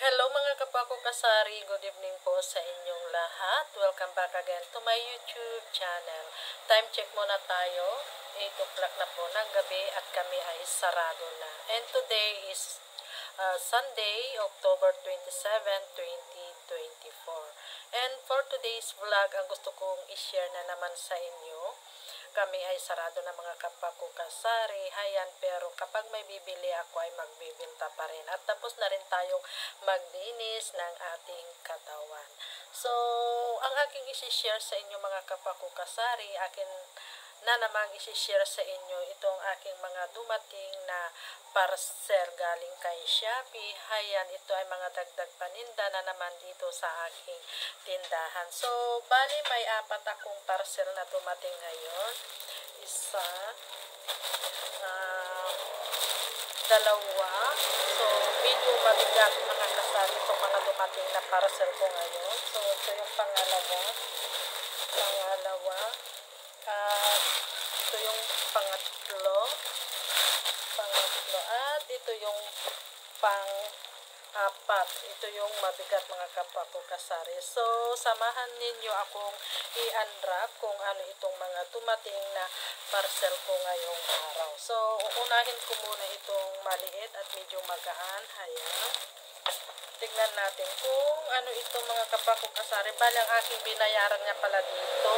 Hello mga kapwa ko kasari, good evening po sa inyong lahat. Welcome back again to my YouTube channel. Time check muna tayo, 8 o'clock na po ng gabi at kami ay sarado na. And today is Sunday, October 27, 2024. And for today's vlog, ang gusto kong i-share na naman sa inyo, kami ay sarado na mga kapwa ko kasari, hayan, pero kapag may bibili ako ay magbibinta pa rin. At tapos na rin tayong maglinis ng ating katawan. So, ang aking isi-share sa inyo mga kapwa ko kasari, akin na namang isi-share sa inyo itong aking mga dumating na parcel galing kay Shopee. Hayan, ito ay mga dagdag paninda na naman dito sa aking tindahan. So, bali may 4 akong parcel na dumating ngayon. Isa, dalawa. So, medyo mabigat mga kasari itong mga dumating na parcel ko ngayon. So, ito yung pangalawa. At ito yung pangatlo. At ito yung pang-apat. Ito yung mabigat mga kapwa ko kasari. So, samahan ninyo akong i-unwrap kung ano itong mga dumating na parcel ko ngayong araw. So, uunahin ko muna itong maliit at medyo magaan. Hayan. Tignan natin kung ano itong mga kapwa ko kasari. Bali, ang aking binayaran niya pala dito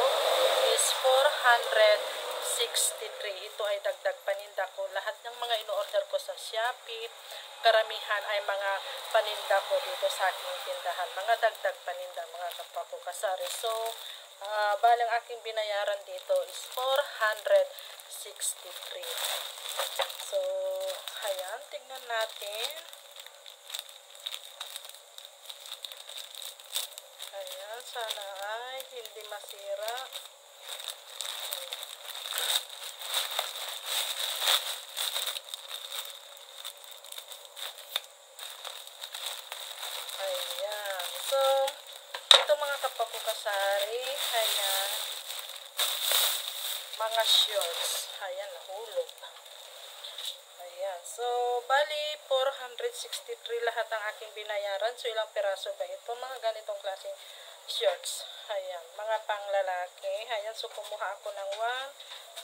is 463. Ito ay dagdag paninda ko. Lahat ng mga ino-order ko sa Shopee, karamihan ay mga paninda ko dito sa aking tindahan. Mga dagdag paninda mga kapwa ko kasari. So, bali, ang aking binayaran dito is 463. So, ayan, tignan natin. Ayan, sana ay hindi masira. Ayan. So, ito mga kapwa ko kasari, ayan, mga shorts. Ayan, nahulog. Ayan. So, bali, 463 lahat ang aking binayaran. So, ilang piraso ba ito? Mga ganitong klaseng shorts. Ayan. Mga panglalaki. Ayan. So, kumuha ako ng 1,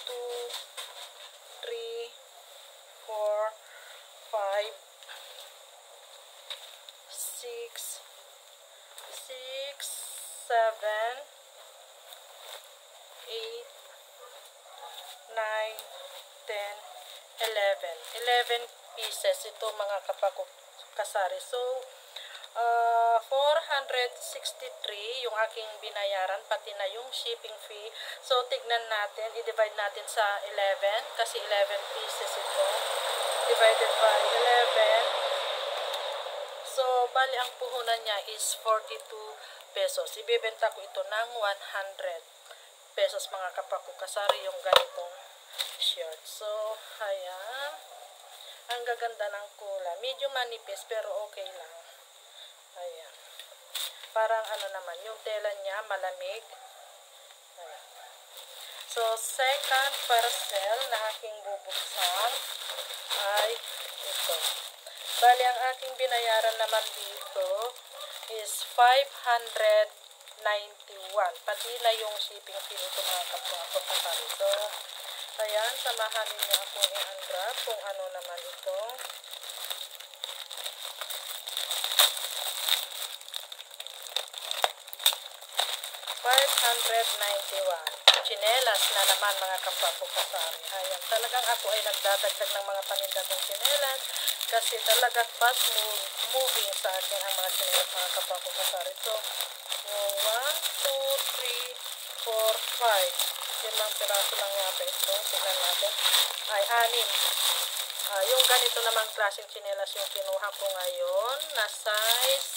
2, 3, 4, 5, 6, 7, 8, 9, 10, 11 pieces ito mga kapwa ko kasari. So, 463 yung aking binayaran, pati na yung shipping fee. So, tignan natin, i-divide natin sa 11 kasi 11 pieces ito. Divided by 11. So, bali ang puhunan niya is 42 pesos. Ibebenta ko ito ng 100 pesos mga kapwa ko kasari yung ganitong shirt. So, ayan. Ang gaganda ng kulay. Medyo manipis pero okay lang. Ayan. Parang ano naman, yung tela niya malamig. Ayan. So, second parcel na aking bubuksan ay ito. Bali, ang aking binayaran naman dito is 591. Pati na yung shipping fee nito mga kapwa ko kasari. So, ayan, samahan ninyo akong i-unwrap kung ano naman ito. $591. Chinelas na naman mga kapwa ko kasari. Ayan, talagang ako ay nagdadagdag ng mga paninda kong chinelas kasi talagang fast moving sa akin ang mga chinelas mga kapwa ko kasari. So, 1, 2, 3, 4, 5. 5 piraso lang yata ito. Tignan natin. Ay, 6. Yung ganito namang klaseng chinelas yung kinuha ko ngayon na size,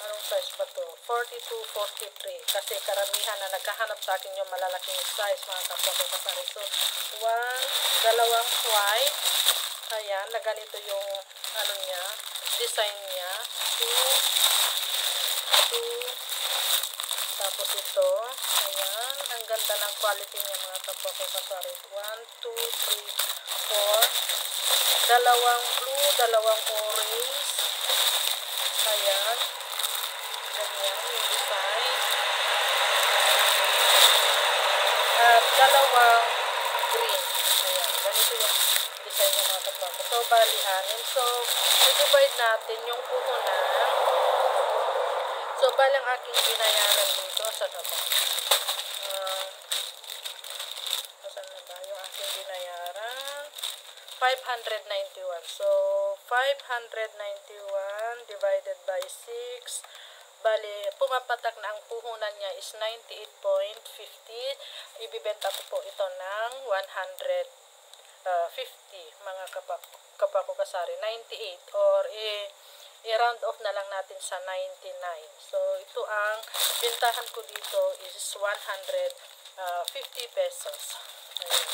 anong size ba to? 42, 43. Kasi karamihan na nagkahanap sa akin yung malalaking size mga kapwa ko kasari. So, 1, dalawang white. Ayan, na ganito yung ano niya, design niya. 2, tapos ito. Ayan, ang ganda ng quality niya mga kapwa ko kasari. 1, 2, 3, 4. Dalawang blue, dalawang orange. So, bali 6. So, i-divide natin yung puhunan. So, bali ang aking binayaran dito. Saan na ba? Saan na ba yung aking binayaran? 591. So, 591 divided by 6. Bali, pumapatak na ang puhunan niya is 98.50. Ibibenta ko po ito ng 150, mga kapakukasari. 98 or i-round off na lang natin sa 99. So, ito ang bintahan ko dito is 150 pesos. Ayan.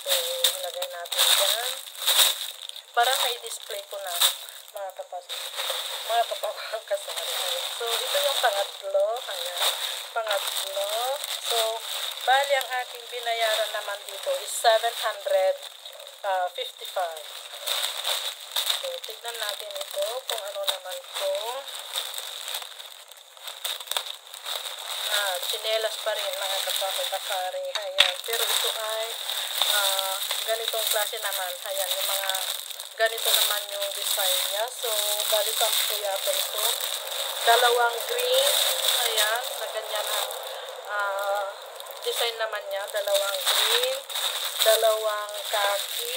So, ilagay natin dyan. Para ma-display ko na mga kapakukasari. So, ito yung pangatlo. Ayan. Pangatlo. So, bali ang aking binayaran naman dito is 755. So, tignan natin ito kung ano naman ito. Tsinelas pa rin mga kapakukasari. Ayan. Pero ito ay ganitong klase naman. Ayan, yung mga ganito naman yung design niya. So, bali 10 yata ito. Dalawang green. Ayan, na ganyan ang design naman niya. Dalawang green. Dalawang khaki.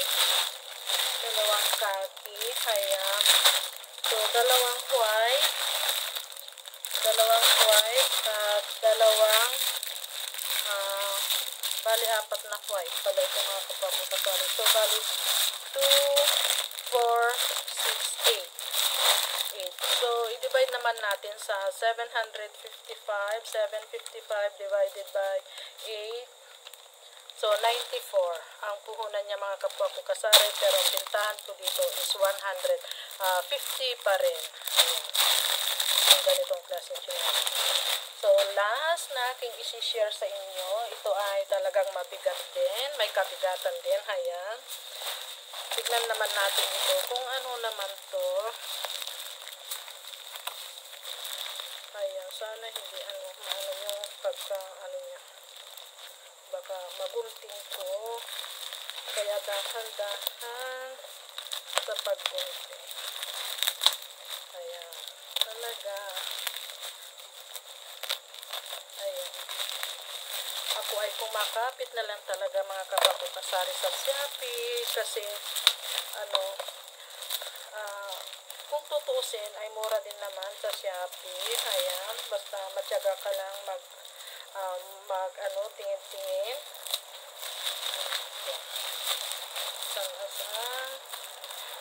Dalawang khaki. Ayan. So, dalawang white. Dalawang white. At dalawang bali 4 na white pala ito mga kapakukasari. So, bali 2, 4, 6, 8. So, i-divide naman natin sa 755. 755 divided by 8. So, 94 ang puhunan niya mga kapakukasari. Pero ang bintahan ko dito is 150 pa rin. Ayan. Yung ganitong klase siya. So, last na aking isi-share sa inyo, ito ay talagang mabigat din. May kabigatan din. Ayan. Tignan naman natin ito kung ano naman to. Ayan. Sana hindi maano yung niya. Baka magunting ko. Kaya dahan-dahan sa paggunting. Ayan. Talaga. Ayan. Ako ay kumakapit na lang talaga mga kapakukasari sa Shopee kasi kung tutuusin ay mura din naman sa Shopee. Ayan, basta matyaga ka lang tingin-tingin.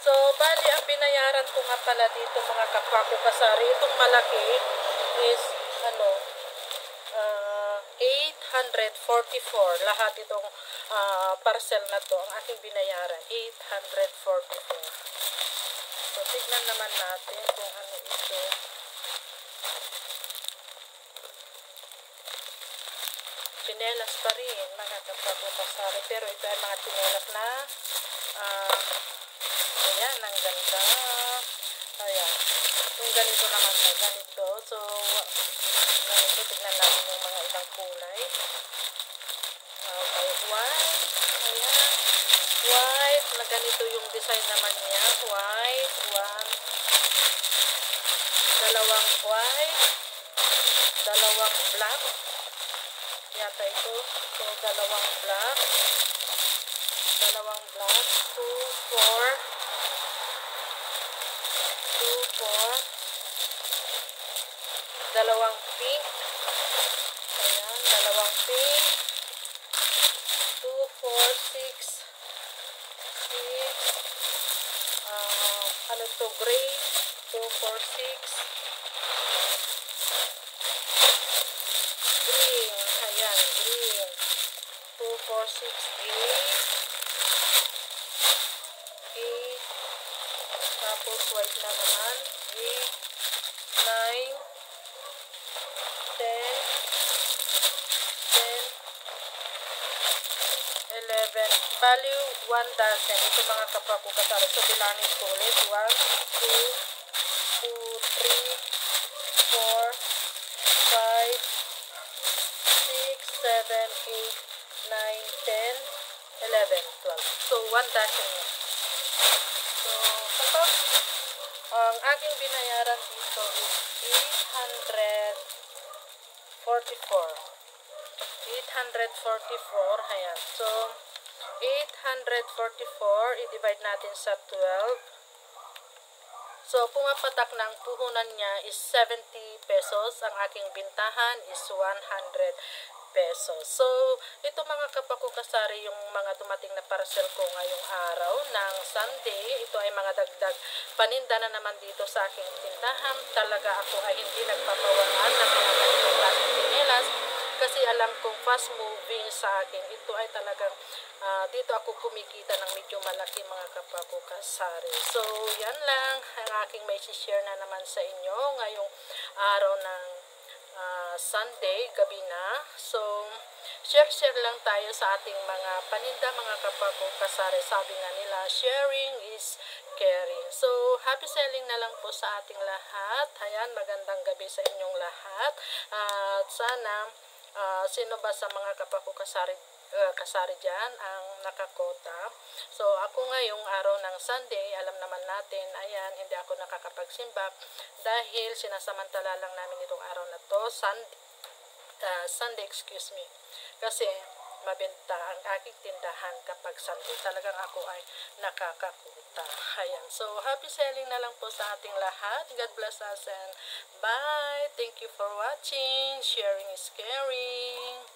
So, bali ang binayaran ko nga pala dito mga kapakukasari, itong malaki is 844. Lahat itong parcel na to, ang aking binayaran, 844. So, tignan naman natin kung ano ito. Tsinelas pa rin, mga kapakukasari. Pero ito ay mga tsinelas na ayan, ang ganda. Ayan. Yung ganito naman na ganito. So, ganito, tignan natin yung mga ibang kulay. May white. Ayan. White. Na ganito yung design naman niya. White. Dalawang white. Dalawang black. Yata ito. So, dalawang black. Dalawang black. 2, 4. Dalawang pink. Ayan, dalawang pink. 2, 4, 6. Ano to? Gray. 2, 4, 6. Green. Ayan, green. 2, 4, 6, 8. Tapos white na naman. 8, 9, 10, 11. Value 1 dozen. Ito mga kapakukasari. So, bilangin ko ulit. 1, 2, 3, 4, 5, 6, 7, 8, 9, 10, 11, 12. So, 1 dozen yan. So, kapag ang aking binayaran dito is 844. 844, ayan. So, 844, i-divide natin sa 12. So, pumapatak ng puhunan niya is 70 pesos. Ang aking bintahan is 100 pesos. So, ito mga kapakukasari, yung mga dumating na parcel ko ngayong araw ng Sunday. Ito ay mga dagdag paninda na naman dito sa aking tindahan. Talaga ako ay hindi nagpapawalan ng mga ganitong klaseng tsinelas kasi alam kong fast moving sa akin. Ito ay talagang dito ako kumikita ng medyo malaki mga kapakukasari. So, yan lang ang aking may share na naman sa inyo ngayong araw ng Sunday, gabi na. So, share lang tayo sa ating mga paninda, mga kapakukasari. Sabi nga nila, sharing is caring. So, happy selling na lang po sa ating lahat. Ayan, magandang gabi sa inyong lahat. At sana, sino ba sa mga kapakukasari kasari dyan ang nakakota. So, ako ngayong araw ng Sunday, alam naman natin, ayan, hindi ako nakakapagsimba dahil sinasamantala lang namin itong araw na to, Sunday, excuse me. Kasi, mabenta ang aking tindahan kapag Sunday. Talagang ako ay nakakakuta. Ayan. So, happy selling na lang po sa ating lahat. God bless us and bye. Thank you for watching. Sharing is caring.